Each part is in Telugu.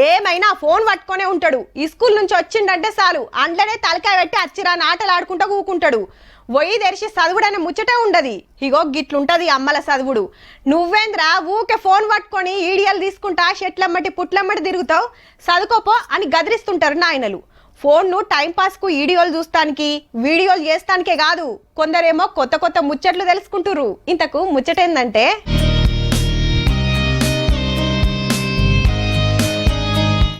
ఏమైనా ఫోన్ పట్టుకొనే ఉంటాడు. ఈ స్కూల్ నుంచి వచ్చిండంటే చాలు అండ్లనే తలకాయ పెట్టి అచ్చిరా నాటలు ఆడుకుంటూ కూకుంటాడు. వొయ్యి తెరిచి చదువుడనే ముచ్చటే ఉండదు. ఇగో గిట్లుంటది అమ్మల చదువుడు. నువ్వేంద్రా ఊకే ఫోన్ పట్టుకొని ఈడియలు తీసుకుంటా చెట్లమ్మటి పుట్లమ్మటి తిరుగుతావు, చదువుకోపో అని గదిరిస్తుంటారు నాయనలు. ఫోన్ను టైంపాస్కు వీడియోలు చూస్తానికి వీడియోలు చేస్తానికే కాదు, కొందరేమో కొత్త కొత్త ముచ్చట్లు తెలుసుకుంటురు. ఇంతకు ముచ్చటేందంటే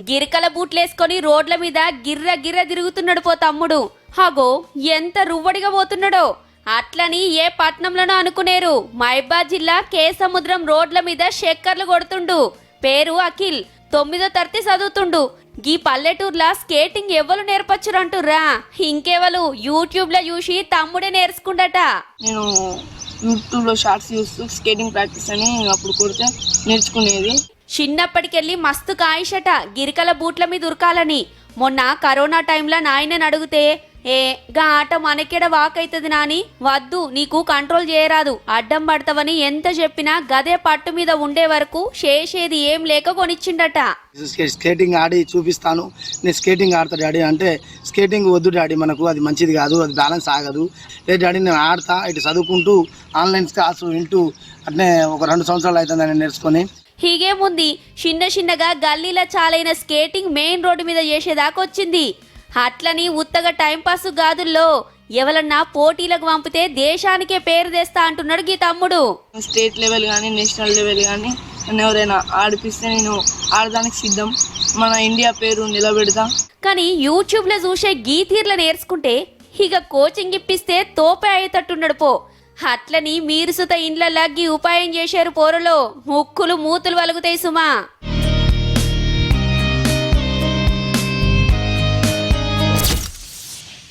గిరికల బూట్లేసుకొని రోడ్ల మీద గిర్ర గిర్ర తిరుగుతున్నాడు పో తమ్ముడు. హగో ఎంత రువ్వడిగా పోతున్నాడో. అట్లని ఏ పట్నంలోనో అనుకునేరు. మహబాద్ జిల్లా కే సముద్రం రోడ్ల మీద చక్కర్లు కొడుతుండు. పేరు అఖిల్, 9వ తరగతి చదువుతుండు. గీ పల్లెటూర్లా స్కేటింగ్ ఎవరు నేర్పచ్చురంటుర్రా, ఇంకెవరు యూట్యూబ్ లో చూసి తమ్ముడే నేర్చుకుండట. నేను యూట్యూబ్ లో షార్ట్స్ చూస్తూ స్కేటింగ్ ప్రాక్టీస్ అని అప్పుడు కొడితే నేర్చుకునేది. చిన్నప్పటికెళ్ళి మస్తు కాయిషట గిరికల బూట్ల మీద ఉరకాలని. మొన్న కరోనా టైంలో నాయనని అడిగితే గా ఆట మనకెడ వాకైతుంది నాని, వద్దు నీకు కంట్రోల్ చేయరాదు, అడ్డం పడతావని ఎంత చెప్పినా గదే పట్టు మీద ఉండే వరకు చేసేది ఏం లేక కొనిచ్చిండట. స్కేటింగ్ ఆడి చూపిస్తాను, నేను స్కేటింగ్ ఆడతా డాడీ అంటే, స్కేటింగ్ వద్దు డాడీ మనకు అది మంచిది కాదు, అది బ్యాలెన్స్ ఆగదు. డాడీ నేను ఆడతా, ఇటు చదువుకుంటూ ఆన్లైన్ క్లాసు వింటూ అట్నే ఒక 2 సంవత్సరాలు అవుతుంది నేను నేర్చుకొని. హీగేముంది, చిన్న చిన్నగా గల్లీలో చాలైన స్కేటింగ్ మెయిన్ రోడ్డు మీద చేసేదాకొచ్చింది. అట్లని ఉత్తగా టైంపాస్ గాదుల్లో ఎవరన్నా పోటీలకు పంపితే దేశానికే పేరు తెస్తా అంటున్నాడు గీ తమ్ముడు. స్టేట్ లెవెల్ కానీ నేషనల్ లెవెల్ కానీ నన్ను ఎవరైనా ఆడిపిస్తే నేను ఆడడానికి సిద్ధం, మన ఇండియా పేరు నిలబెడతా. కానీ యూట్యూబ్ లో చూసే గీ తీర్ల నేర్చుకుంటే ఇక కోచింగ్ ఇప్పిస్తే తోపే అయ్యేటట్టున్నాడు పో. అట్లని మీరు సుత ఇండ్లలా గీ ఉపాయం చేశారు పోరలో ముక్కులు మూతులు వలుగుతాయి సుమా.